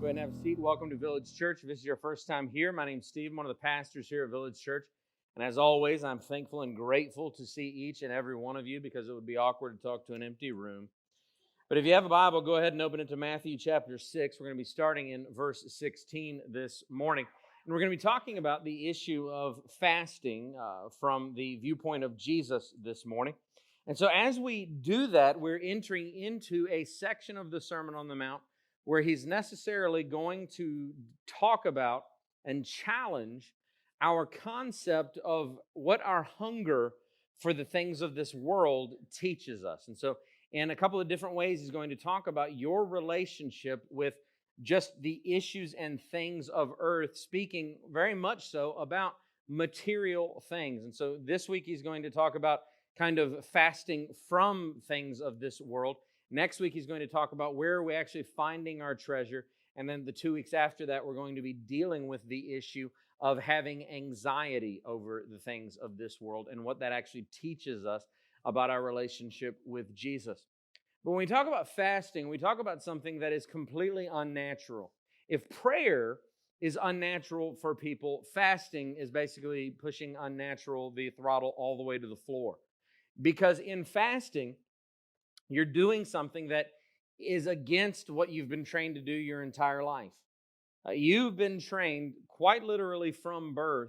ahead and have a seat. Welcome to Village Church. If this is your first time here, my name's Steve. I'm one of the pastors here at Village Church. And as always, I'm thankful and grateful to see each and every one of you because it would be awkward to talk to an empty room. But if you have a Bible, go ahead and open it to Matthew chapter 6. We're going to be starting in verse 16 this morning. And we're going to be talking about the issue of fasting from the viewpoint of Jesus this morning. And so as we do that, we're entering into a section of the Sermon on the Mount where he's necessarily going to talk about and challenge our concept of what our hunger for the things of this world teaches us. And so in a couple of different ways, he's going to talk about your relationship with just the issues and things of earth, speaking very much so about material things. And so this week he's going to talk about kind of fasting from things of this world. Next week, he's going to talk about where are we actually finding our treasure. And then the 2 weeks after that, we're going to be dealing with the issue of having anxiety over the things of this world and what that actually teaches us about our relationship with Jesus. But when we talk about fasting, we talk about something that is completely unnatural. If prayer is unnatural for people, fasting is basically pushing the throttle all the way to the floor. Because in fasting, you're doing something that is against what you've been trained to do your entire life. You've been trained quite literally from birth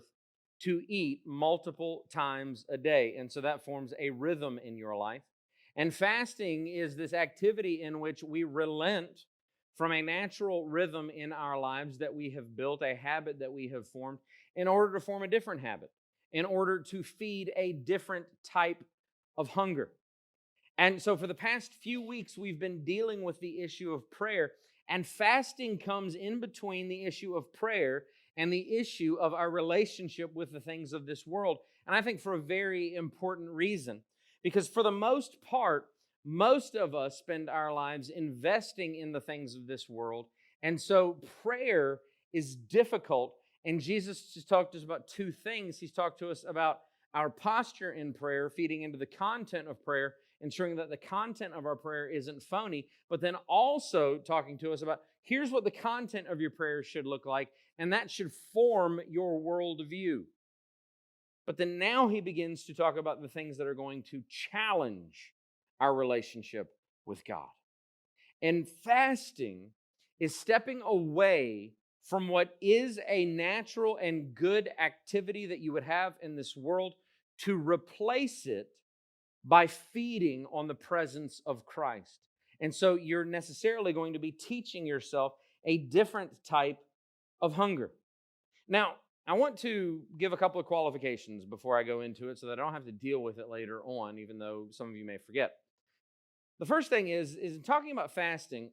to eat multiple times a day. And so that forms a rhythm in your life. And fasting is this activity in which we relent from a natural rhythm in our lives that we have built, a habit that we have formed, in order to form a different habit, in order to feed a different type of hunger. And so for the past few weeks, we've been dealing with the issue of prayer, and fasting comes in between the issue of prayer and the issue of our relationship with the things of this world. And I think for a very important reason, because for the most part, most of us spend our lives investing in the things of this world. And so prayer is difficult. And Jesus just talked to us about two things. He's talked to us about our posture in prayer, feeding into the content of prayer, ensuring that the content of our prayer isn't phony, but then also talking to us about here's what the content of your prayer should look like, and that should form your worldview. But then now he begins to talk about the things that are going to challenge our relationship with God. And fasting is stepping away from what is a natural and good activity that you would have in this world to replace it by feeding on the presence of Christ. And so you're necessarily going to be teaching yourself a different type of hunger. Now, I want to give a couple of qualifications before I go into it so that I don't have to deal with it later on, even though some of you may forget. The first thing is in talking about fasting,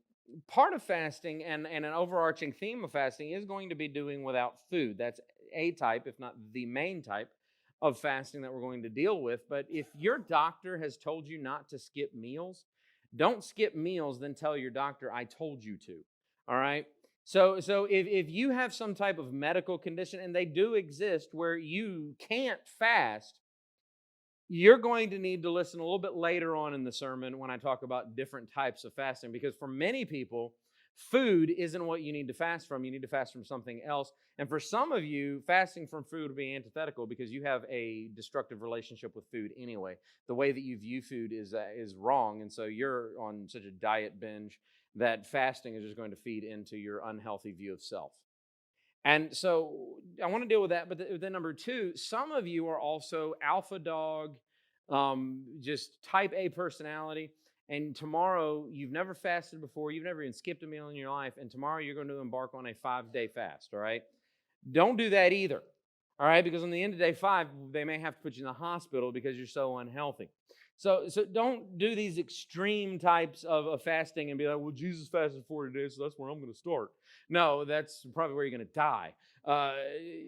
part of fasting and an overarching theme of fasting is going to be doing without food. That's a type, if not the main type, of fasting that we're going to deal with. But if your doctor has told you not to skip meals, don't skip meals, then tell your doctor, I told you to. All right? So if you have some type of medical condition, and they do exist where you can't fast, you're going to need to listen a little bit later on in the sermon when I talk about different types of fasting, because for many people, food isn't what you need to fast from. You need to fast from something else. And for some of you, fasting from food would be antithetical because you have a destructive relationship with food anyway. The way that you view food is wrong. And so you're on such a diet binge that fasting is just going to feed into your unhealthy view of self. And so I want to deal with that. But then number two, some of you are also alpha dog, just type A personality. And tomorrow, you've never fasted before, you've never even skipped a meal in your life, and tomorrow you're going to embark on a 5-day fast, all right? Don't do that either, all right? Because on the end of day 5, they may have to put you in the hospital because you're so unhealthy. So don't do these extreme types of fasting and be like, well, Jesus fasted 40 days, so that's where I'm going to start. No, that's probably where you're going to die.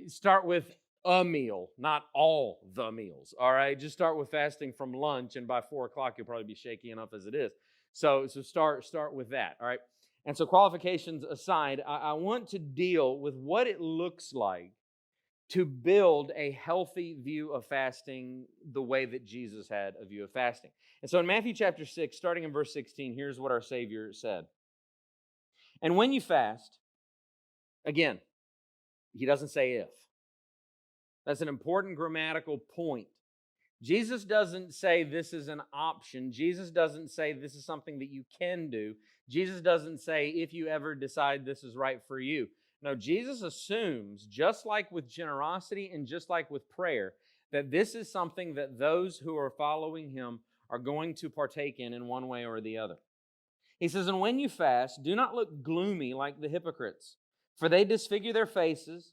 Start with a meal, not all the meals, all right? Just start with fasting from lunch, and by 4 o'clock, you'll probably be shaky enough as it is. So start with that, all right? And so qualifications aside, I want to deal with what it looks like to build a healthy view of fasting the way that Jesus had a view of fasting. And so in Matthew chapter 6, starting in verse 16, here's what our Savior said. And when you fast, Again, he doesn't say if. That's an important grammatical point. Jesus doesn't say this is an option. Jesus doesn't say this is something that you can do. Jesus doesn't say if you ever decide this is right for you. No, Jesus assumes, just like with generosity and just like with prayer, that this is something that those who are following him are going to partake in one way or the other. He says, and when you fast, do not look gloomy like the hypocrites, for they disfigure their faces,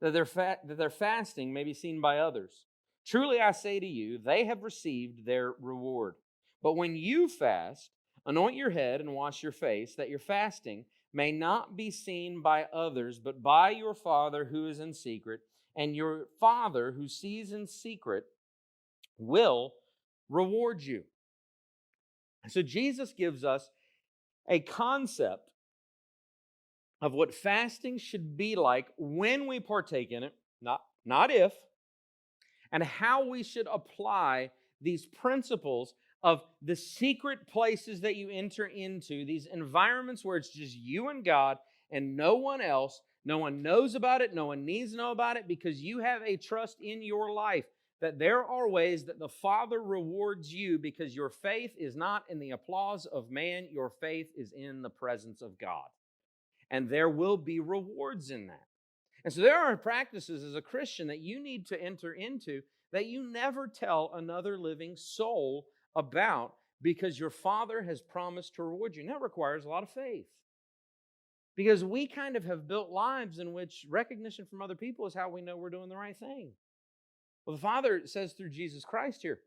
that their fasting may be seen by others. Truly I say to you, they have received their reward. But when you fast, anoint your head and wash your face, that your fasting may not be seen by others, but by your Father who is in secret. And your Father who sees in secret will reward you. So Jesus gives us a concept of what fasting should be like when we partake in it, not if, and how we should apply these principles of the secret places that you enter into, these environments where it's just you and God and no one else. No one knows about it. No one needs to know about it because you have a trust in your life that there are ways that the Father rewards you because your faith is not in the applause of man. Your faith is in the presence of God. And there will be rewards in that. And so there are practices as a Christian that you need to enter into that you never tell another living soul about because your Father has promised to reward you. And that requires a lot of faith. Because we kind of have built lives in which recognition from other people is how we know we're doing the right thing. Well, the Father says through Jesus Christ here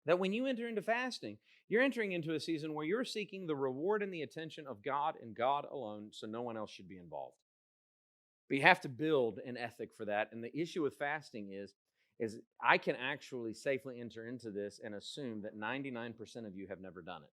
that when you enter into fasting, you're entering into a season where you're seeking the reward and the attention of God and God alone, so no one else should be involved. But you have to build an ethic for that. And the issue with fasting is I can actually safely enter into this and assume that 99% of you have never done it.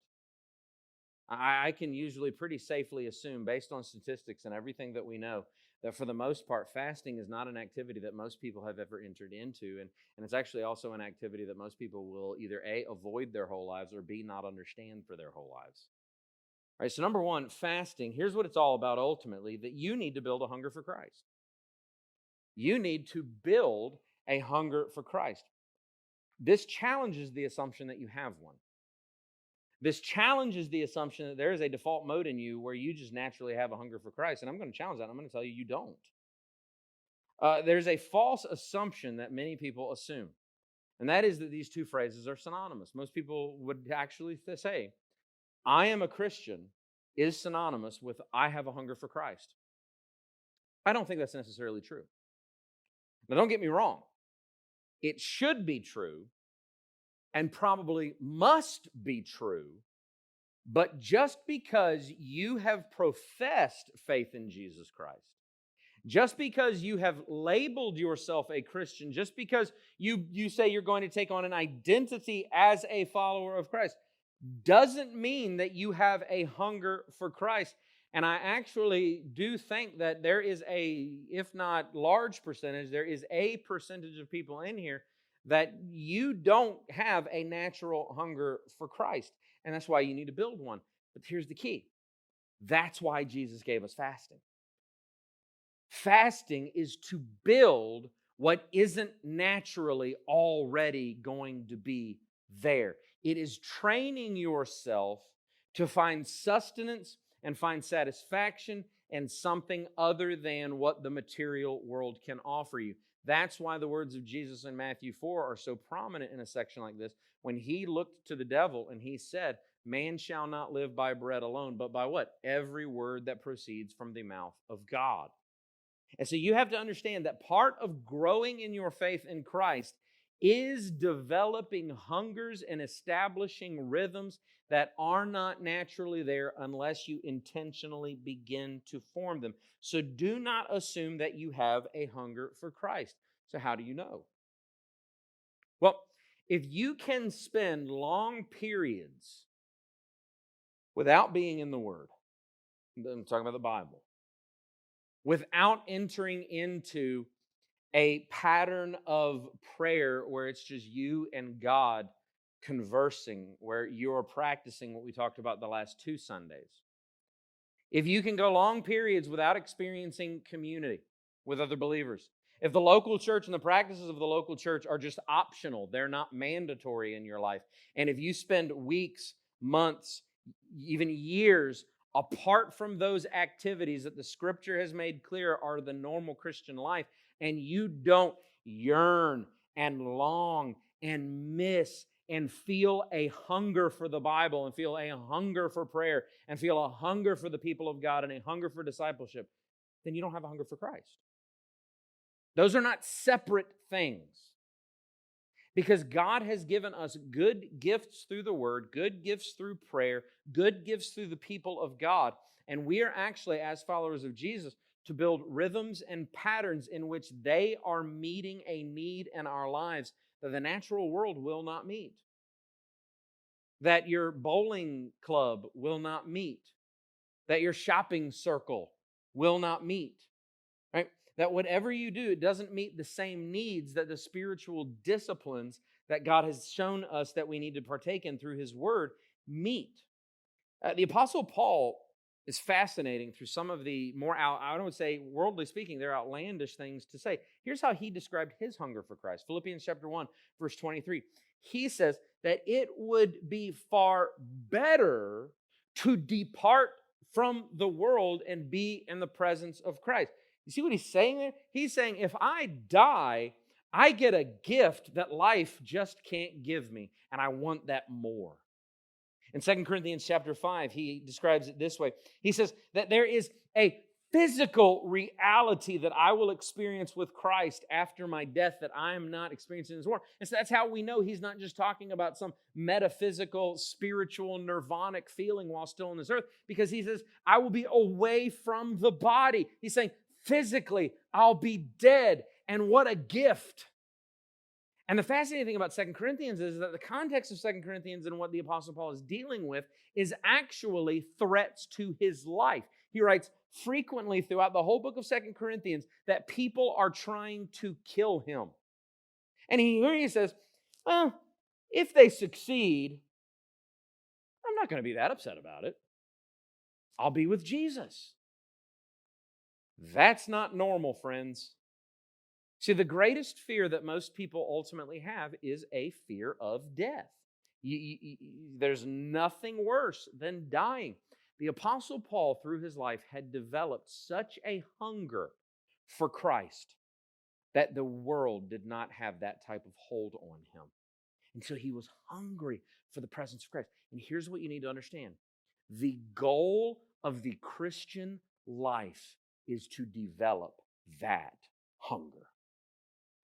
I can usually pretty safely assume, based on statistics and everything that we know, that for the most part, fasting is not an activity that most people have ever entered into. And it's actually also an activity that most people will either A, avoid their whole lives, or B, not understand for their whole lives. All right, so number one, fasting, here's what it's all about ultimately, that you need to build a hunger for Christ. You need to build a hunger for Christ. This challenges the assumption that you have one. This challenges the assumption that there is a default mode in you where you just naturally have a hunger for Christ. And I'm going to challenge that. I'm going to tell you, you don't. There's a false assumption that many people assume. And that is that these two phrases are synonymous. Most people would actually say, I am a Christian is synonymous with I have a hunger for Christ. I don't think that's necessarily true. Now, don't get me wrong. It should be true and probably must be true, but just because you have professed faith in Jesus Christ, just because you have labeled yourself a Christian, just because you say you're going to take on an identity as a follower of Christ, doesn't mean that you have a hunger for Christ. And I actually do think that there is if not large percentage, there is a percentage of people in here that you don't have a natural hunger for Christ. And that's why you need to build one. But here's the key. That's why Jesus gave us fasting. Fasting is to build what isn't naturally already going to be there. It is training yourself to find sustenance and find satisfaction in something other than what the material world can offer you. That's why the words of Jesus in Matthew 4 are so prominent in a section like this. When he looked to the devil and he said, man shall not live by bread alone, but by what? Every word that proceeds from the mouth of God. And so you have to understand that part of growing in your faith in Christ is developing hungers and establishing rhythms that are not naturally there unless you intentionally begin to form them. So do not assume that you have a hunger for Christ. So how do you know? Well, if you can spend long periods without being in the Word, I'm talking about the Bible, without entering into a pattern of prayer where it's just you and God conversing, where you're practicing what we talked about the last 2 Sundays. If you can go long periods without experiencing community with other believers, if the local church and the practices of the local church are just optional, they're not mandatory in your life, and if you spend weeks, months, even years apart from those activities that the Scripture has made clear are the normal Christian life, and you don't yearn and long and miss and feel a hunger for the Bible and feel a hunger for prayer and feel a hunger for the people of God and a hunger for discipleship, then you don't have a hunger for Christ. Those are not separate things. Because God has given us good gifts through the Word, good gifts through prayer, good gifts through the people of God. And we are actually, as followers of Jesus, to build rhythms and patterns in which they are meeting a need in our lives that the natural world will not meet, that your bowling club will not meet, that your shopping circle will not meet, right? That whatever you do, it doesn't meet the same needs that the spiritual disciplines that God has shown us that we need to partake in through His Word meet. The Apostle Paul is fascinating through some of the more, I don't say, worldly speaking, they're outlandish things to say. Here's how he described his hunger for Christ. Philippians chapter 1, verse 23. He says that it would be far better to depart from the world and be in the presence of Christ. You see what he's saying there? He's saying, if I die, I get a gift that life just can't give me, and I want that more. In 2 Corinthians chapter 5, he describes it this way. He says that there is a physical reality that I will experience with Christ after my death that I am not experiencing in this world. And so that's how we know he's not just talking about some metaphysical, spiritual, nirvanic feeling while still on this earth, because he says, I will be away from the body. He's saying, physically, I'll be dead. And what a gift. And the fascinating thing about 2 Corinthians is that the context of 2 Corinthians and what the Apostle Paul is dealing with is actually threats to his life. He writes frequently throughout the whole book of 2 Corinthians that people are trying to kill him. And here he says, well, if they succeed, I'm not going to be that upset about it. I'll be with Jesus. That's not normal, friends. See, the greatest fear that most people ultimately have is a fear of death. There's nothing worse than dying. The Apostle Paul, through his life, had developed such a hunger for Christ that the world did not have that type of hold on him. And so he was hungry for the presence of Christ. And here's what you need to understand. The goal of the Christian life is to develop that hunger,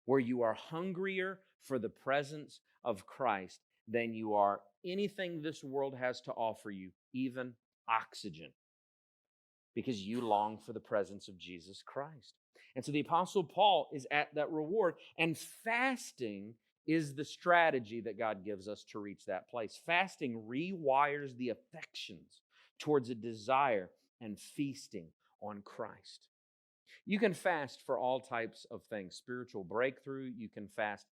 where you are hungrier for the presence of Christ than you are anything this world has to offer you, even oxygen, because you long for the presence of Jesus Christ. And so the Apostle Paul is at that reward, and fasting is the strategy that God gives us to reach that place. Fasting rewires the affections towards a desire and feasting on Christ. You can fast for all types of things. Spiritual breakthrough. You can fast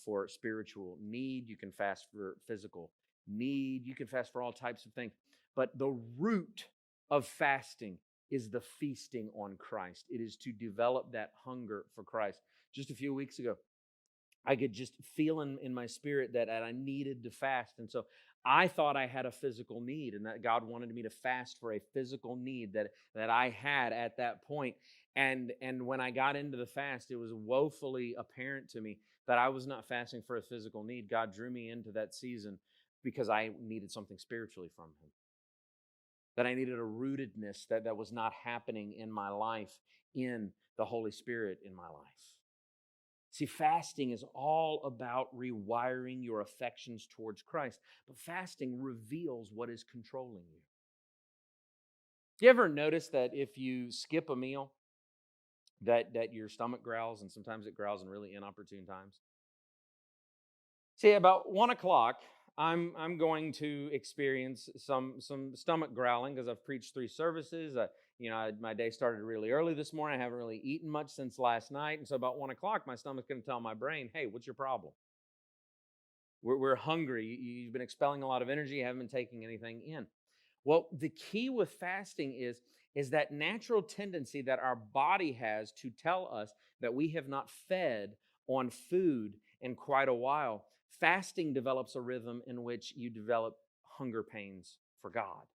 for spiritual need. You can fast for physical need. You can fast for all types of things. But the root of fasting is the feasting on Christ. It is to develop that hunger for Christ. Just a few weeks ago, I could just feel in my spirit that I needed to fast. And so I thought I had a physical need and that God wanted me to fast for a physical need that I had at that point. And when I got into the fast, it was woefully apparent to me that I was not fasting for a physical need. God drew me into that season because I needed something spiritually from Him. That I needed a rootedness that was not happening in my life, in the Holy Spirit in my life. See, fasting is all about rewiring your affections towards Christ. But fasting reveals what is controlling you. Do you ever notice that if you skip a meal, that your stomach growls, and sometimes it growls in really inopportune times? See, about 1 o'clock, I'm going to experience some stomach growling because I've preached 3 services. My day started really early this morning. I haven't really eaten much since last night. And so about 1 o'clock, my stomach's going to tell my brain, hey, what's your problem? We're hungry. You've been expelling a lot of energy. You haven't been taking anything in. Well, the key with fasting is that natural tendency that our body has to tell us that we have not fed on food in quite a while. Fasting develops a rhythm in which you develop hunger pains for God,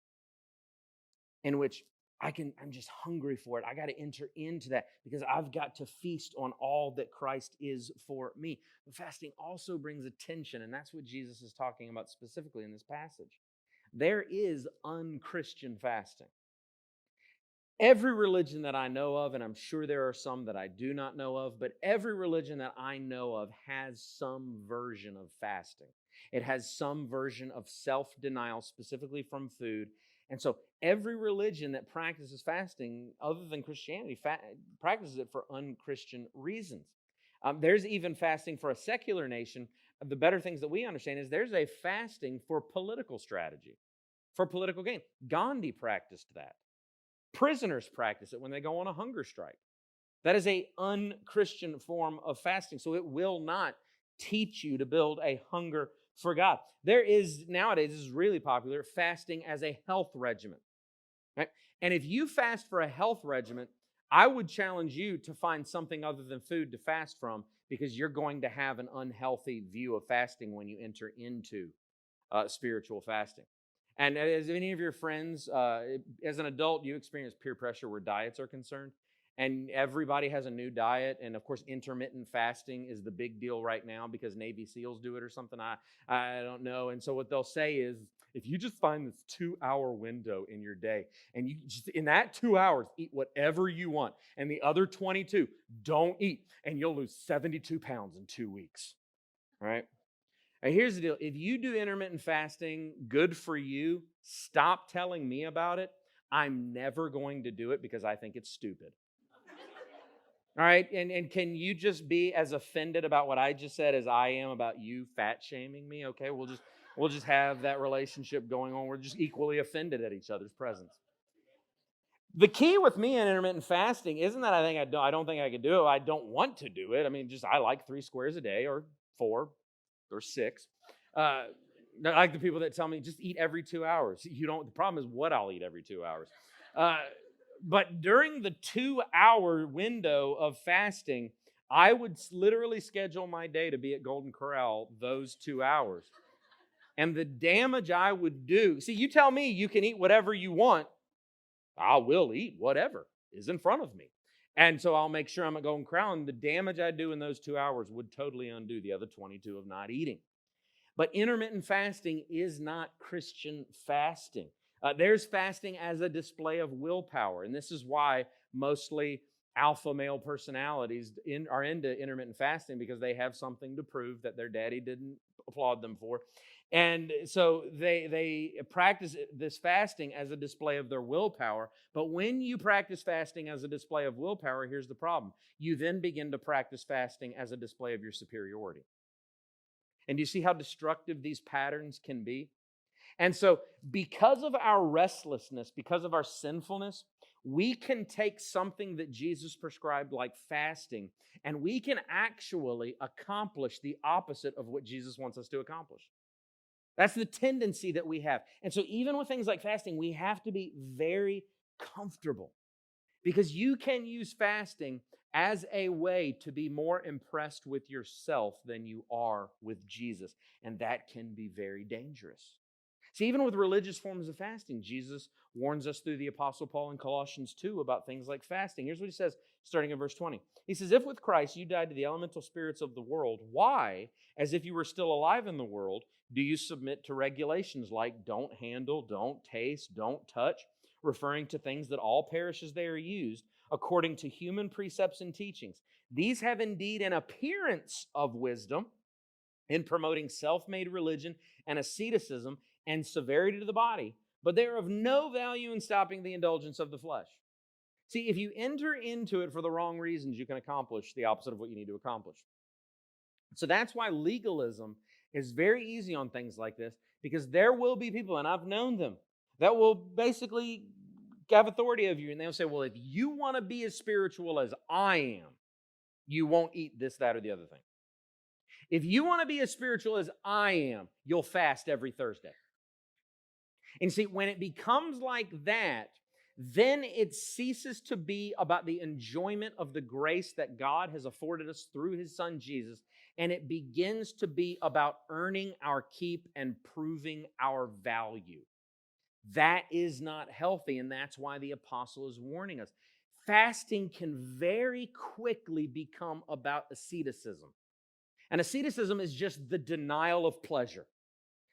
in which I'm just hungry for it. I got to enter into that because I've got to feast on all that Christ is for me. But fasting also brings attention, and that's what Jesus is talking about specifically in this passage. There is unchristian fasting. Every religion that I know of, and I'm sure there are some that I do not know of, but every religion that I know of has some version of fasting. It has some version of self-denial, specifically from food. And so every religion that practices fasting, other than Christianity, practices it for unchristian reasons. There's even fasting for a secular nation. The better things that we understand is there's a fasting for political strategy, for political gain. Gandhi practiced that. Prisoners practice it when they go on a hunger strike. That is an unchristian form of fasting, so it will not teach you to build a hunger for God. There is, nowadays, this is really popular, fasting as a health regimen. Right? And if you fast for a health regimen, I would challenge you to find something other than food to fast from, because you're going to have an unhealthy view of fasting when you enter into spiritual fasting. And as any of your friends, as an adult, you experience peer pressure where diets are concerned. And everybody has a new diet. And of course, intermittent fasting is the big deal right now because Navy SEALs do it or something. I don't know. And so what they'll say is, if you just find this 2-hour window in your day, and you just, in that 2 hours, eat whatever you want, and the other 22, don't eat, and you'll lose 72 pounds in 2 weeks. Right? And here's the deal. If you do intermittent fasting, good for you. Stop telling me about it. I'm never going to do it because I think it's stupid. All right? And can you just be as offended about what I just said as I am about you fat shaming me? Okay, we'll just have that relationship going on. We're just equally offended at each other's presence. The key with me in intermittent fasting isn't that I don't think I can do it. I don't want to do it. I mean, just I like 3 squares a day or 4 or 6. I like the people that tell me just eat every 2 hours. You don't. The problem is what I'll eat every 2 hours. But during the 2-hour window of fasting, I would literally schedule my day to be at Golden Corral those 2 hours. And the damage I would do. See, you tell me you can eat whatever you want. I will eat whatever is in front of me. And so I'll make sure I'm at Golden Corral, and the damage I do in those 2 hours would totally undo the other 22 of not eating. But intermittent fasting is not Christian fasting. There's fasting as a display of willpower, and this is why mostly alpha male personalities are into intermittent fasting, because they have something to prove that their daddy didn't applaud them for. And so they practice this fasting as a display of their willpower. But when you practice fasting as a display of willpower, here's the problem. You then begin to practice fasting as a display of your superiority. And do you see how destructive these patterns can be? And so because of our restlessness, because of our sinfulness, we can take something that Jesus prescribed like fasting, and we can actually accomplish the opposite of what Jesus wants us to accomplish. That's the tendency that we have. And so even with things like fasting, we have to be very comfortable, because you can use fasting as a way to be more impressed with yourself than you are with Jesus. And that can be very dangerous. See, even with religious forms of fasting, Jesus warns us through the Apostle Paul in Colossians 2 about things like fasting. Here's what he says, starting in verse 20. He says, if with Christ you died to the elemental spirits of the world, why, as if you were still alive in the world, do you submit to regulations like don't handle, don't taste, don't touch, referring to things that all perish as they are used, according to human precepts and teachings? These have indeed an appearance of wisdom in promoting self-made religion and asceticism and severity to the body, but they are of no value in stopping the indulgence of the flesh. See, if you enter into it for the wrong reasons, you can accomplish the opposite of what you need to accomplish. So that's why legalism is very easy on things like this, because there will be people, and I've known them, that will basically have authority over you, and they'll say, well, if you want to be as spiritual as I am, you won't eat this, that, or the other thing. If you want to be as spiritual as I am, you'll fast every Thursday. And see, when it becomes like that, then it ceases to be about the enjoyment of the grace that God has afforded us through His Son Jesus, and it begins to be about earning our keep and proving our value. That is not healthy, and that's why the apostle is warning us. Fasting can very quickly become about asceticism. And asceticism is just the denial of pleasure.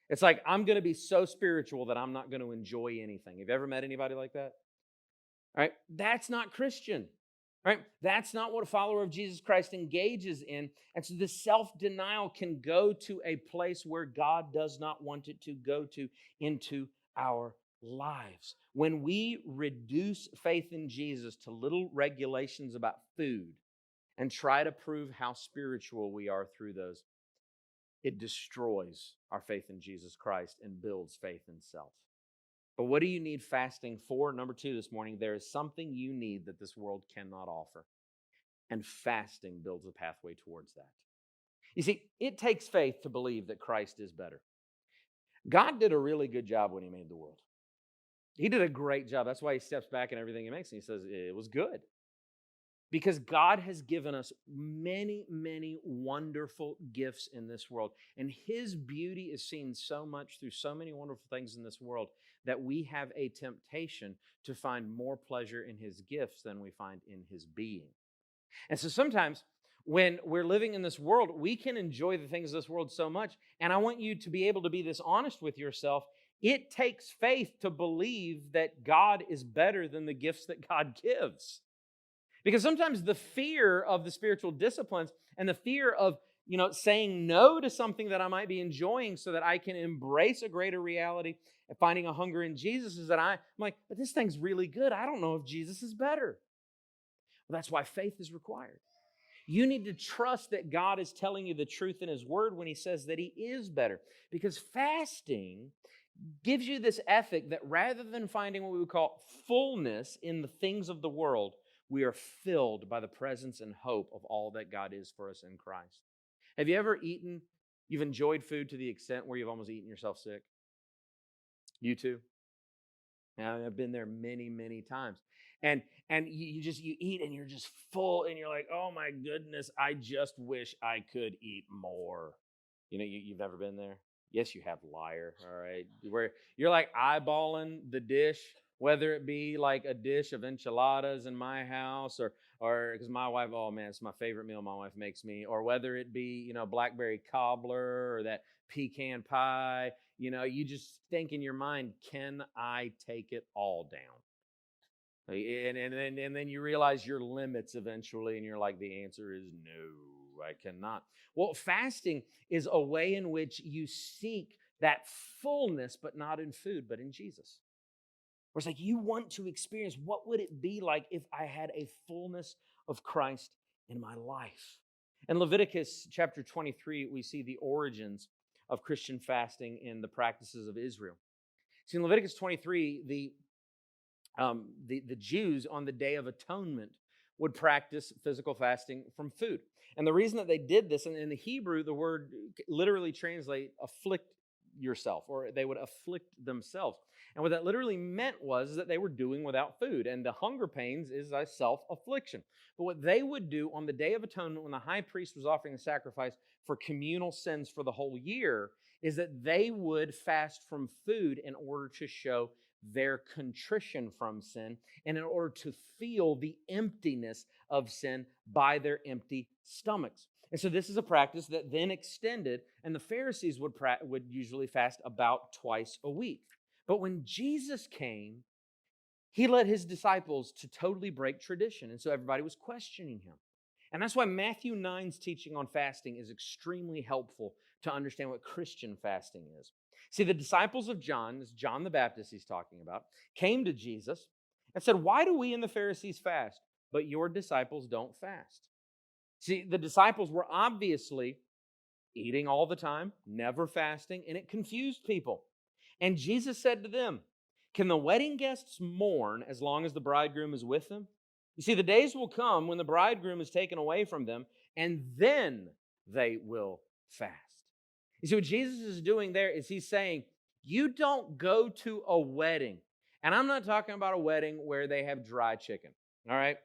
It's like, I'm going to be so spiritual that I'm not going to enjoy anything. Have you ever met anybody like that? All right? That's not Christian. Right? That's not what a follower of Jesus Christ engages in. And so this self-denial can go to a place where God does not want it to go to, into our lives. When we reduce faith in Jesus to little regulations about food and try to prove how spiritual we are through those, it destroys our faith in Jesus Christ and builds faith in self. But what do you need fasting for? Number 2 this morning, there is something you need that this world cannot offer. And fasting builds a pathway towards that. You see, it takes faith to believe that Christ is better. God did a really good job when He made the world. He did a great job. That's why He steps back in everything He makes and He says, it was good. Because God has given us many, many wonderful gifts in this world. And His beauty is seen so much through so many wonderful things in this world that we have a temptation to find more pleasure in His gifts than we find in His being. And so sometimes when we're living in this world, we can enjoy the things of this world so much. And I want you to be able to be this honest with yourself. It takes faith to believe that God is better than the gifts that God gives. Because sometimes the fear of the spiritual disciplines and the fear of, saying no to something that I might be enjoying so that I can embrace a greater reality and finding a hunger in Jesus is that I'm like, but this thing's really good. I don't know if Jesus is better. Well, that's why faith is required. You need to trust that God is telling you the truth in His Word when He says that He is better. Because fasting gives you this ethic that rather than finding what we would call fullness in the things of the world, we are filled by the presence and hope of all that God is for us in Christ. Have you ever you've enjoyed food to the extent where you've almost eaten yourself sick? You too? Now, I've been there many, many times. And you eat and you're just full and you're like, oh my goodness, I just wish I could eat more. You've never been there? Yes, you have, liar, all right? Where you're like eyeballing the dish, whether it be like a dish of enchiladas in my house or because my wife, oh man, it's my favorite meal my wife makes me, or whether it be, blackberry cobbler or that pecan pie, you just think in your mind, can I take it all down? And then you realize your limits eventually, and you're like, the answer is no, I cannot. Well, fasting is a way in which you seek that fullness, but not in food, but in Jesus. Where it's like you want to experience what would it be like if I had a fullness of Christ in my life. In Leviticus chapter 23, we see the origins of Christian fasting in the practices of Israel. See, in Leviticus 23, the Jews on the Day of Atonement would practice physical fasting from food. And the reason that they did this, and in the Hebrew, the word literally translates afflict yourself, or they would afflict themselves. And what that literally meant was that they were doing without food. And the hunger pains is a self-affliction. But what they would do on the Day of Atonement, when the high priest was offering the sacrifice for communal sins for the whole year, is that they would fast from food in order to show their contrition from sin and in order to feel the emptiness of sin by their empty stomachs. And so this is a practice that then extended, and the Pharisees would usually fast about twice a week. But when Jesus came, He led His disciples to totally break tradition, and so everybody was questioning Him. And that's why Matthew 9's teaching on fasting is extremely helpful to understand what Christian fasting is. See, the disciples of John, this John the Baptist he's talking about, came to Jesus and said, why do we and the Pharisees fast, but your disciples don't fast? See, the disciples were obviously eating all the time, never fasting, and it confused people. And Jesus said to them, can the wedding guests mourn as long as the bridegroom is with them? You see, the days will come when the bridegroom is taken away from them, and then they will fast. You see, what Jesus is doing there is He's saying, You don't go to a wedding. And I'm not talking about a wedding where they have dry chicken, all right?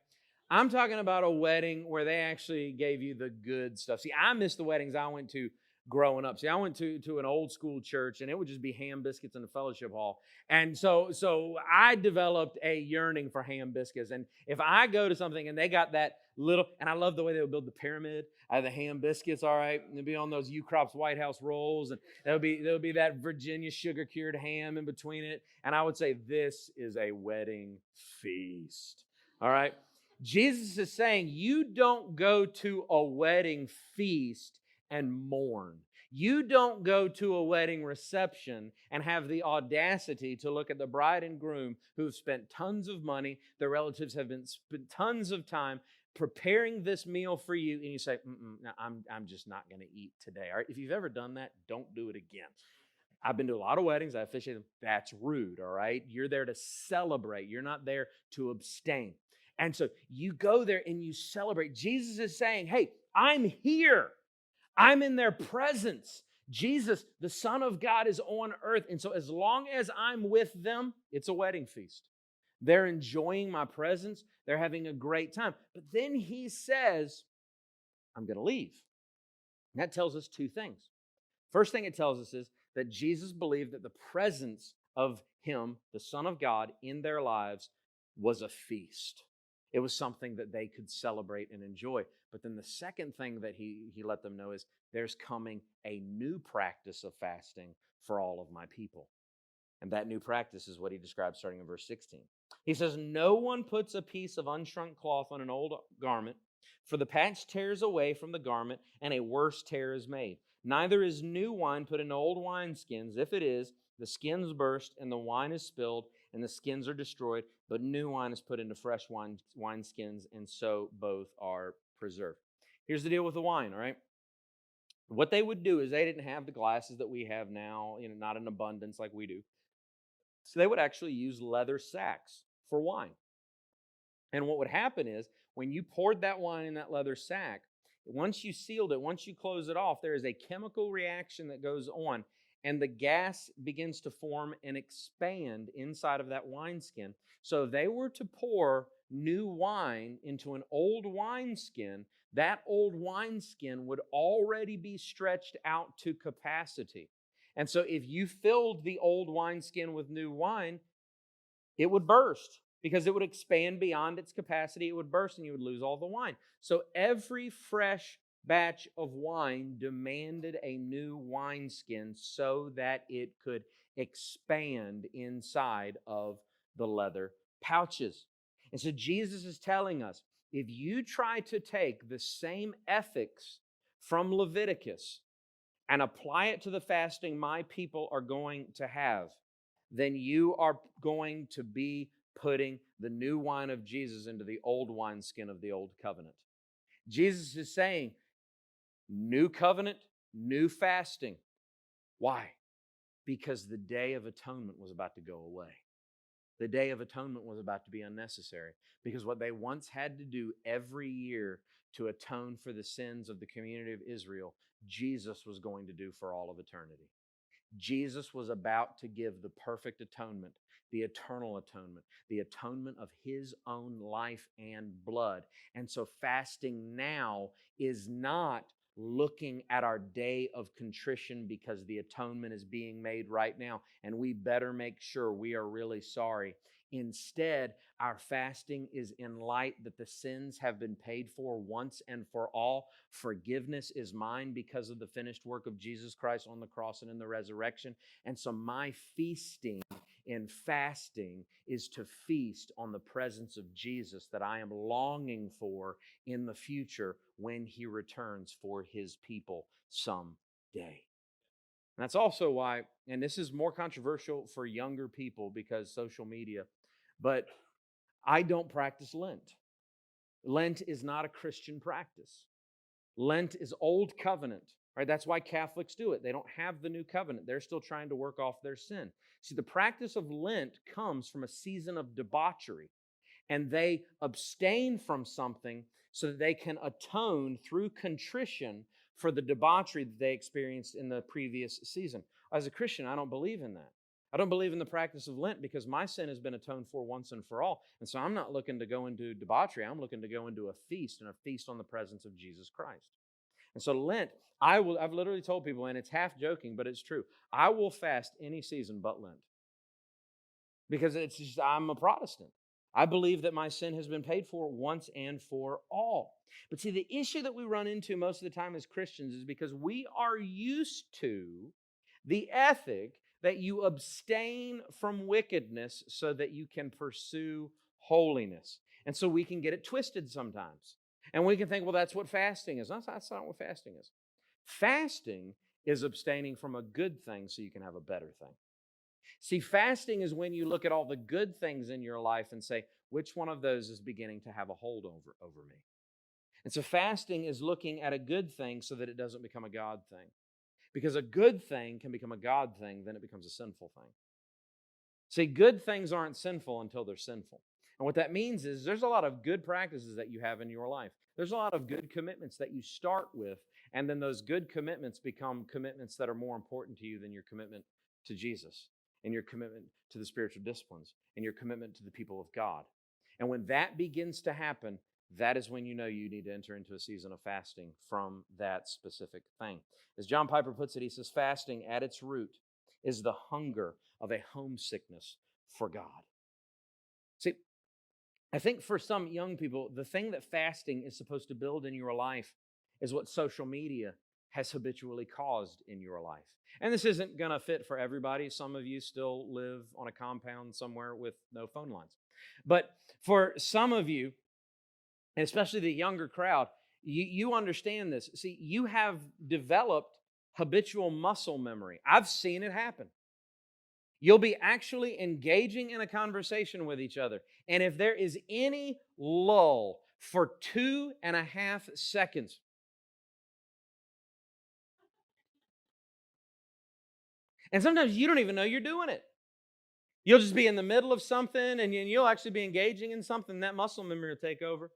I'm talking about a wedding where they actually gave you the good stuff. See, I miss the weddings I went to growing up. See, I went to an old school church, and it would just be ham biscuits in the fellowship hall. And so I developed a yearning for ham biscuits. And if I go to something and they got that little, and I love the way they would build the pyramid out of the ham biscuits, all right? And they'd be on those U-Crops White House rolls, and there'll be that Virginia sugar-cured ham in between it. And I would say, this is a wedding feast, all right? Jesus is saying, you don't go to a wedding feast and mourn. You don't go to a wedding reception and have the audacity to look at the bride and groom who have spent tons of money, their relatives have been spent tons of time preparing this meal for you, and you say, no, I'm just not going to eat today. All right? If you've ever done that, don't do it again. I've been to a lot of weddings. I officiated them. That's rude, all right? You're there to celebrate. You're not there to abstain. And so you go there and you celebrate. Jesus is saying, hey, I'm here. I'm in their presence. Jesus, the Son of God, is on earth. And so as long as I'm with them, it's a wedding feast. They're enjoying my presence. They're having a great time. But then he says, I'm going to leave. And that tells us two things. First thing it tells us is that Jesus believed that the presence of him, the Son of God, in their lives was a feast. It was something that they could celebrate and enjoy. But then the second thing that he let them know is there's coming a new practice of fasting for all of my people. And that new practice is what he describes starting in verse 16. He says, no one puts a piece of unshrunk cloth on an old garment, for the patch tears away from the garment, and a worse tear is made. Neither is new wine put in old wineskins. If it is, the skins burst, and the wine is spilled, and the skins are destroyed, but new wine is put into fresh wineskins, and so both are preserved. Here's the deal with the wine, all right? What they would do is they didn't have the glasses that we have now, not in abundance like we do. So they would actually use leather sacks for wine. And what would happen is when you poured that wine in that leather sack, once you sealed it, once you close it off, there is a chemical reaction that goes on, and the gas begins to form and expand inside of that wineskin. So if they were to pour new wine into an old wineskin, that old wineskin would already be stretched out to capacity. And so if you filled the old wineskin with new wine, it would burst because it would expand beyond its capacity. It would burst and you would lose all the wine. So every fresh batch of wine demanded a new wineskin so that it could expand inside of the leather pouches. And so Jesus is telling us, if you try to take the same ethics from Leviticus and apply it to the fasting my people are going to have, then you are going to be putting the new wine of Jesus into the old wineskin of the old covenant. Jesus is saying, new covenant, new fasting. Why? Because the Day of Atonement was about to go away. The Day of Atonement was about to be unnecessary because what they once had to do every year to atone for the sins of the community of Israel, Jesus was going to do for all of eternity. Jesus was about to give the perfect atonement, the eternal atonement, the atonement of his own life and blood. And so fasting now is not looking at our day of contrition because the atonement is being made right now, and we better make sure we are really sorry. Instead, our fasting is in light that the sins have been paid for once and for all. Forgiveness is mine because of the finished work of Jesus Christ on the cross and in the resurrection. And so my feasting in fasting is to feast on the presence of Jesus that I am longing for in the future when he returns for his people someday. And that's also why, and this is more controversial for younger people because social media, but I don't practice Lent. Lent is not a Christian practice. Lent is old covenant, right? That's why Catholics do it. They don't have the new covenant. They're still trying to work off their sin. See, the practice of Lent comes from a season of debauchery, and they abstain from something so that they can atone through contrition for the debauchery that they experienced in the previous season. As a Christian, I don't believe in that. I don't believe in the practice of Lent because my sin has been atoned for once and for all. And so I'm not looking to go into debauchery. I'm looking to go into a feast, and a feast on the presence of Jesus Christ. And so Lent, I've literally told people, and it's half joking, but it's true, I will fast any season but Lent. Because it's just, I'm a Protestant. I believe that my sin has been paid for once and for all. But see, the issue that we run into most of the time as Christians is because we are used to the ethic that you abstain from wickedness so that you can pursue holiness. And so we can get it twisted sometimes. And we can think, well, that's what fasting is. That's not what fasting is. Fasting is abstaining from a good thing so you can have a better thing. See, fasting is when you look at all the good things in your life and say, which one of those is beginning to have a hold over me? And so fasting is looking at a good thing so that it doesn't become a God thing. Because a good thing can become a God thing, then it becomes a sinful thing. See, good things aren't sinful until they're sinful. And what that means is there's a lot of good practices that you have in your life. There's a lot of good commitments that you start with, and then those good commitments become commitments that are more important to you than your commitment to Jesus, and your commitment to the spiritual disciplines, and your commitment to the people of God. And when that begins to happen, that is when you know you need to enter into a season of fasting from that specific thing. As John Piper puts it, he says, fasting at its root is the hunger of a homesickness for God. See, I think for some young people, the thing that fasting is supposed to build in your life is what social media has habitually caused in your life. And this isn't going to fit for everybody. Some of you still live on a compound somewhere with no phone lines. But for some of you, and especially the younger crowd, you understand this. See, you have developed habitual muscle memory. I've seen it happen. You'll be actually engaging in a conversation with each other. And if there is any lull for 2.5 seconds, and sometimes you don't even know you're doing it. You'll just be in the middle of something, and you'll actually be engaging in something, that muscle memory will take over.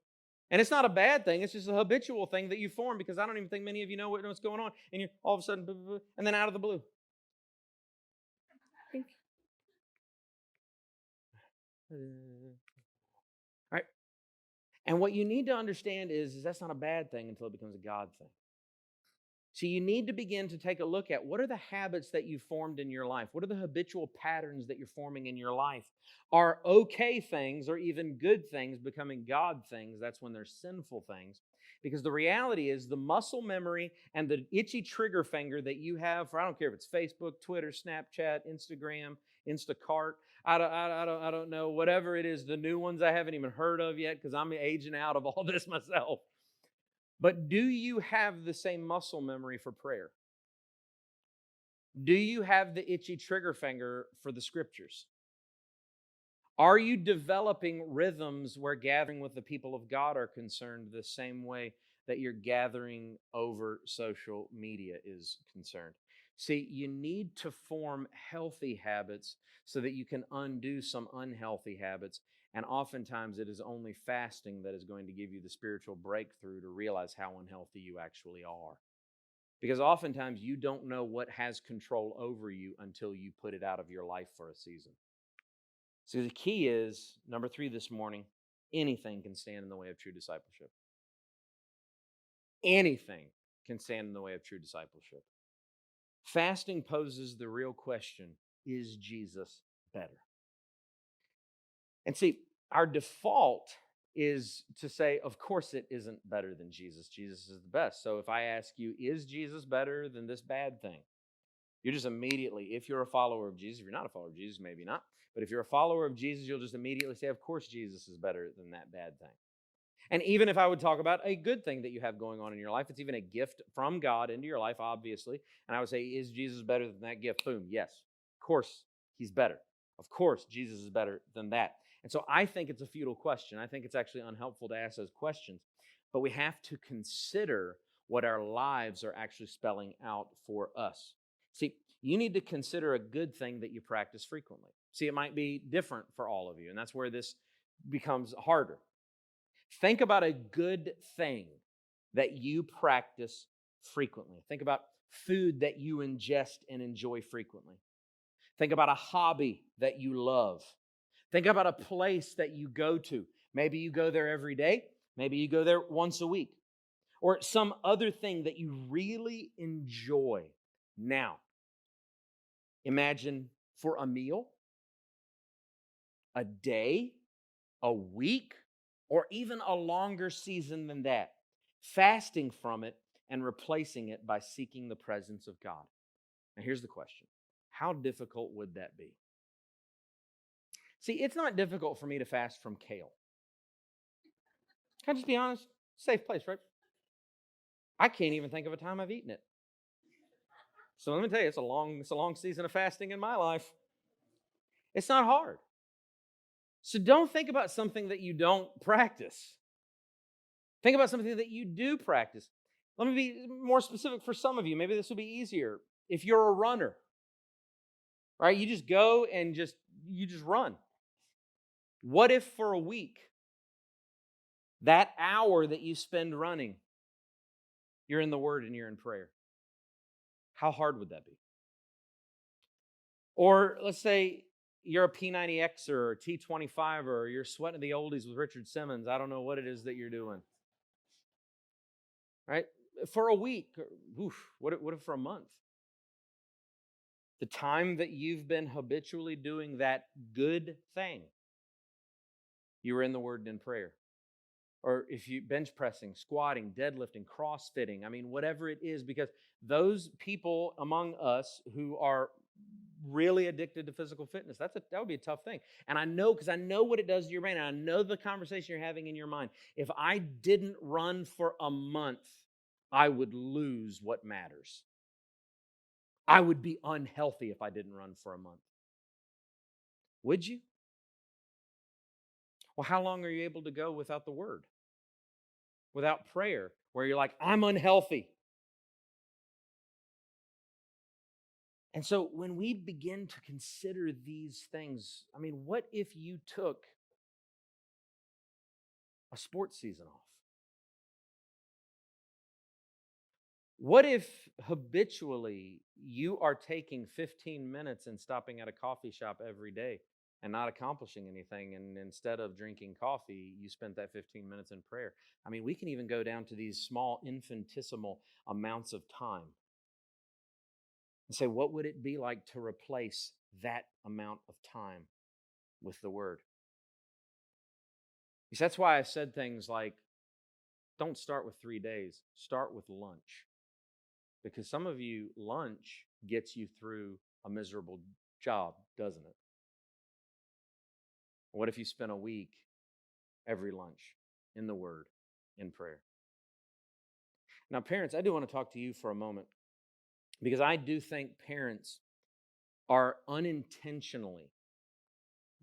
And it's not a bad thing. It's just a habitual thing that you form, because I don't even think many of you know what's going on. And you're all of a sudden, blah, blah, blah, and then out of the blue. All right. And what you need to understand is that's not a bad thing until it becomes a God thing. So you need to begin to take a look at what are the habits that you formed in your life? What are the habitual patterns that you're forming in your life? Are okay things or even good things becoming God things? That's when they're sinful things. Because the reality is the muscle memory and the itchy trigger finger that you have for, I don't care if it's Facebook, Twitter, Snapchat, Instagram, Instacart, I don't know, whatever it is, the new ones I haven't even heard of yet because I'm aging out of all this myself. But do you have the same muscle memory for prayer? Do you have the itchy trigger finger for the scriptures? Are you developing rhythms where gathering with the people of God are concerned the same way that you're gathering over social media is concerned? See, you need to form healthy habits so that you can undo some unhealthy habits. And oftentimes it is only fasting that is going to give you the spiritual breakthrough to realize how unhealthy you actually are. Because oftentimes you don't know what has control over you until you put it out of your life for a season. So the key is, number 3 this morning, anything can stand in the way of true discipleship. Anything can stand in the way of true discipleship. Fasting poses the real question, is Jesus better? And see, our default is to say, of course it isn't better than Jesus. Jesus is the best. So if I ask you, is Jesus better than this bad thing? You just immediately, if you're a follower of Jesus, if you're not a follower of Jesus, maybe not. But if you're a follower of Jesus, you'll just immediately say, of course Jesus is better than that bad thing. And even if I would talk about a good thing that you have going on in your life, it's even a gift from God into your life, obviously. And I would say, is Jesus better than that gift? Boom, yes. Of course, he's better. Of course, Jesus is better than that. And so I think it's a futile question. I think it's actually unhelpful to ask those questions. But we have to consider what our lives are actually spelling out for us. See, you need to consider a good thing that you practice frequently. See, it might be different for all of you, and that's where this becomes harder. Think about a good thing that you practice frequently. Think about food that you ingest and enjoy frequently. Think about a hobby that you love. Think about a place that you go to. Maybe you go there every day. Maybe you go there once a week. Or some other thing that you really enjoy. Now, imagine for a meal, a day, a week, or even a longer season than that, fasting from it and replacing it by seeking the presence of God. Now, here's the question. How difficult would that be? See, it's not difficult for me to fast from kale. Can I just be honest? Safe place, right? I can't even think of a time I've eaten it. So let me tell you, it's a long season of fasting in my life. It's not hard. So don't think about something that you don't practice. Think about something that you do practice. Let me be more specific for some of you. Maybe this will be easier. If you're a runner, right? You just go and you just run. What if for a week, that hour that you spend running, you're in the Word and you're in prayer? How hard would that be? Or let's say you're a P90Xer or a T25er, or you're sweating the oldies with Richard Simmons. I don't know what it is that you're doing. Right? For a week, what if for a month? The time that you've been habitually doing that good thing, you were in the Word and in prayer. Or if you bench pressing, squatting, deadlifting, crossfitting, whatever it is, because those people among us who are really addicted to physical fitness, that would be a tough thing. And I know, because I know what it does to your brain, and I know the conversation you're having in your mind. If I didn't run for a month, I would lose what matters. I would be unhealthy if I didn't run for a month. Would you? Well, how long are you able to go without the Word? Without prayer, where you're like, I'm unhealthy. And so when we begin to consider these things, what if you took a sports season off? What if habitually you are taking 15 minutes and stopping at a coffee shop every day and not accomplishing anything, and instead of drinking coffee, you spent that 15 minutes in prayer? We can even go down to these small infinitesimal amounts of time and say, what would it be like to replace that amount of time with the Word? Because that's why I said things like, don't start with 3 days, start with lunch. Because some of you, lunch gets you through a miserable job, doesn't it? What if you spent a week every lunch in the Word, in prayer? Now, parents, I do want to talk to you for a moment, because I do think parents are unintentionally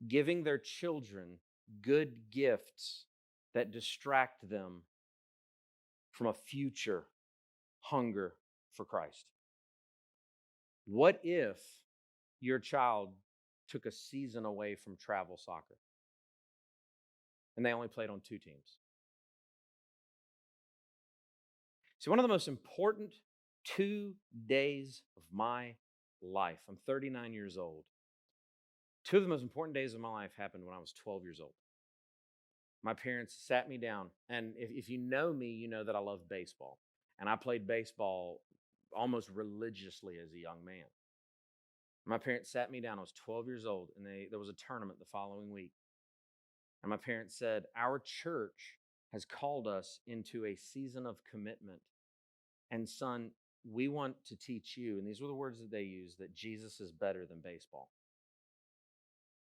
giving their children good gifts that distract them from a future hunger for Christ. What if your child took a season away from travel soccer and they only played on 2 teams? See, one of the most important 2 days of my life, I'm 39 years old. 2 of the most important days of my life happened when I was 12 years old. My parents sat me down, and if you know me, you know that I love baseball. And I played baseball almost religiously as a young man. My parents sat me down. I was 12 years old, and there was a tournament the following week. And my parents said, our church has called us into a season of commitment. And son, we want to teach you, and these were the words that they used, that Jesus is better than baseball.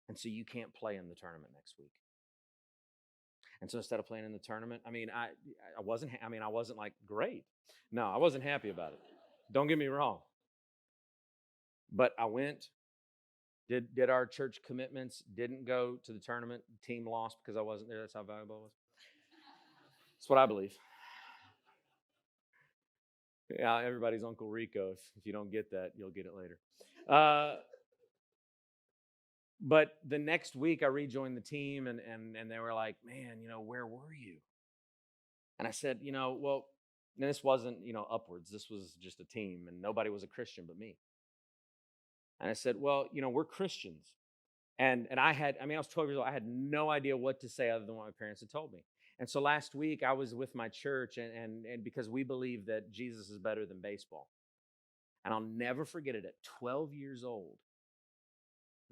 And so you can't play in the tournament next week. And so instead of playing in the tournament, I wasn't like, great. No, I wasn't happy about it. Don't get me wrong. But I went, did our church commitments, didn't go to the tournament. Team lost because I wasn't there. That's how valuable it was. That's what I believe. Yeah, everybody's Uncle Rico. If you don't get that, you'll get it later. But the next week I rejoined the team, and they were like, man, where were you? And I said, well, this wasn't, upwards. This was just a team, and nobody was a Christian but me. And I said, well, we're Christians. And I was 12 years old. I had no idea what to say other than what my parents had told me. And so last week I was with my church and because we believe that Jesus is better than baseball. And I'll never forget it, at 12 years old,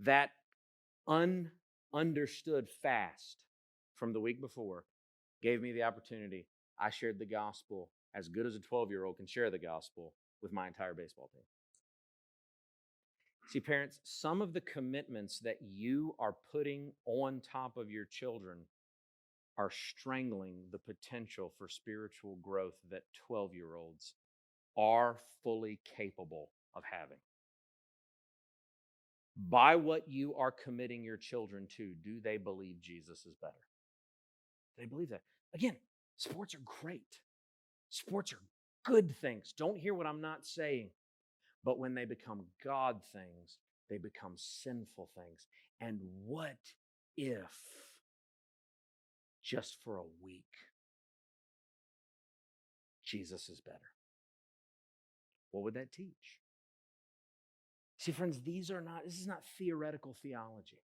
that understood fast from the week before gave me the opportunity. I shared the gospel as good as a 12-year-old can share the gospel with my entire baseball team. See, parents, some of the commitments that you are putting on top of your children are strangling the potential for spiritual growth that 12-year-olds are fully capable of having. By what you are committing your children to, do they believe Jesus is better? They believe that. Again, sports are great. Sports are good things. Don't hear what I'm not saying. But when they become God things, they become sinful things. And what if, just for a week, Jesus is better? What would that teach? See, friends, this is not theoretical theology.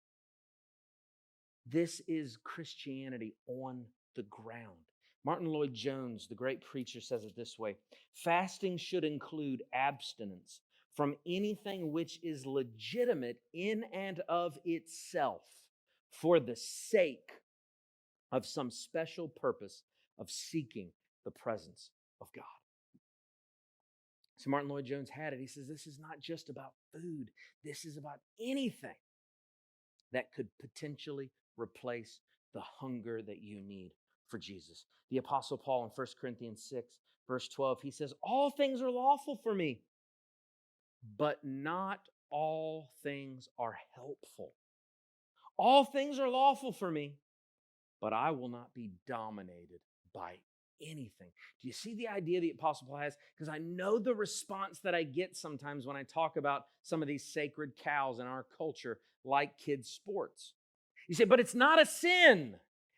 This is Christianity on the ground. Martyn LloydJones, the great preacher, says it this way: fasting should include abstinence from anything which is legitimate in and of itself for the sake of some special purpose of seeking the presence of God. So Martyn LloydJones had it. He says, this is not just about food. This is about anything that could potentially replace the hunger that you need for Jesus. The Apostle Paul in 1 Corinthians 6, verse 12, he says, all things are lawful for me, but not all things are helpful. All things are lawful for me, but I will not be dominated by anything. Do you see the idea the Apostle Paul has? Because I know the response that I get sometimes when I talk about some of these sacred cows in our culture, like kids' sports. You say, but it's not a sin.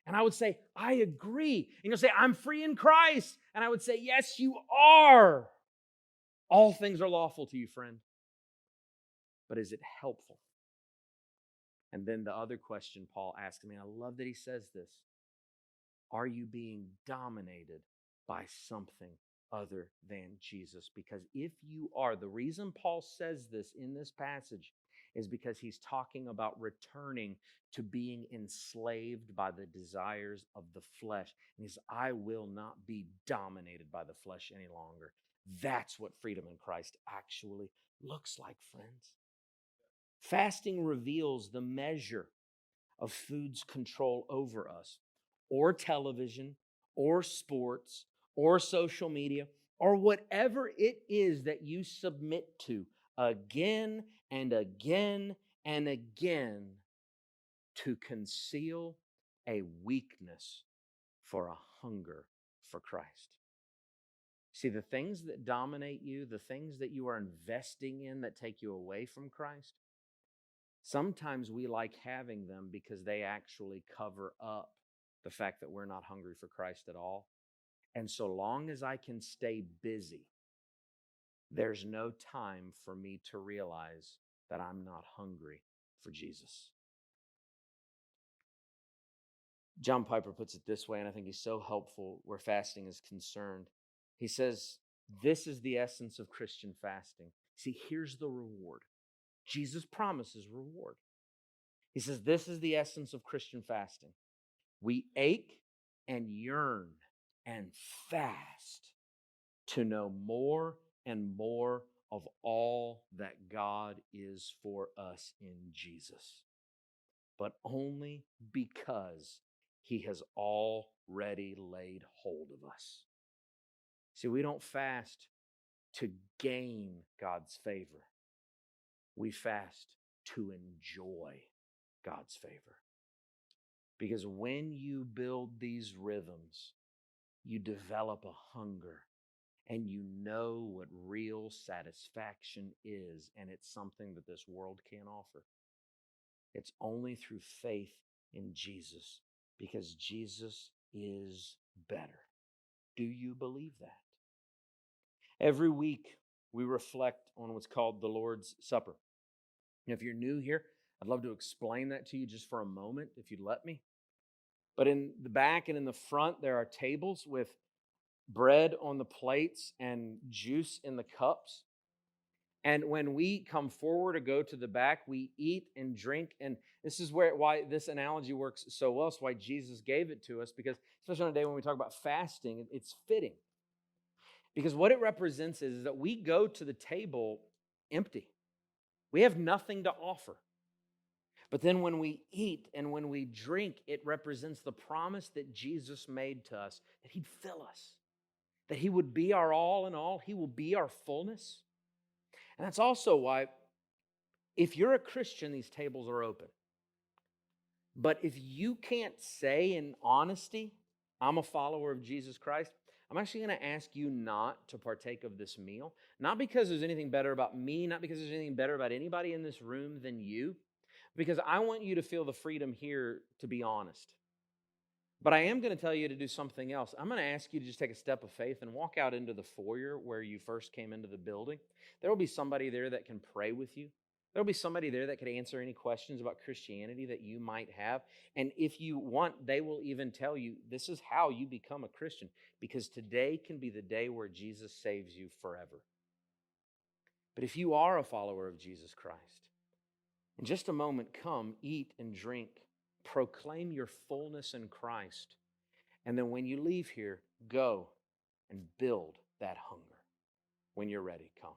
And I would say, I agree. And you'll say, I'm free in Christ. And I would say, yes, you are. All things are lawful to you, friend. But is it helpful? And then the other question Paul asked me, I love that he says this: are you being dominated by something other than Jesus? Because if you are, the reason Paul says this in this passage is because he's talking about returning to being enslaved by the desires of the flesh. And he says, I will not be dominated by the flesh any longer. That's what freedom in Christ actually looks like, friends. Fasting reveals the measure of food's control over us, or television, or sports, or social media, or whatever it is that you submit to again and again and again to conceal a weakness for a hunger for Christ. See, the things that dominate you, the things that you are investing in that take you away from Christ, sometimes we like having them because they actually cover up the fact that we're not hungry for Christ at all. And so long as I can stay busy, there's no time for me to realize that I'm not hungry for Jesus. John Piper puts it this way, and I think he's so helpful where fasting is concerned. He says, this is the essence of Christian fasting. See, here's the reward. Jesus promises reward. He says, this is the essence of Christian fasting. We ache and yearn and fast to know more and more of all that God is for us in Jesus, but only because He has already laid hold of us. See, we don't fast to gain God's favor. We fast to enjoy God's favor. Because when you build these rhythms, you develop a hunger and you know what real satisfaction is, and it's something that this world can't offer. It's only through faith in Jesus, because Jesus is better. Do you believe that? Every week, we reflect on what's called the Lord's Supper. And if you're new here, I'd love to explain that to you just for a moment, if you'd let me. But in the back and in the front, there are tables with bread on the plates and juice in the cups. And when we come forward or go to the back, we eat and drink. And this is why this analogy works so well. It's why Jesus gave it to us, because especially on a day when we talk about fasting, it's fitting. Because what it represents is that we go to the table empty. We have nothing to offer. But then when we eat and when we drink, it represents the promise that Jesus made to us, that He'd fill us, that He would be our all in all. He will be our fullness. And that's also why, if you're a Christian, these tables are open. But if you can't say in honesty, I'm a follower of Jesus Christ, I'm actually going to ask you not to partake of this meal. Not because there's anything better about me, not because there's anything better about anybody in this room than you, because I want you to feel the freedom here to be honest. But I am going to tell you to do something else. I'm going to ask you to just take a step of faith and walk out into the foyer where you first came into the building. There will be somebody there that can pray with you. There will be somebody there that could answer any questions about Christianity that you might have. And if you want, they will even tell you this is how you become a Christian, because today can be the day where Jesus saves you forever. But if you are a follower of Jesus Christ, in just a moment, come, eat and drink, proclaim your fullness in Christ. And then when you leave here, go and build that hunger. When you're ready, come.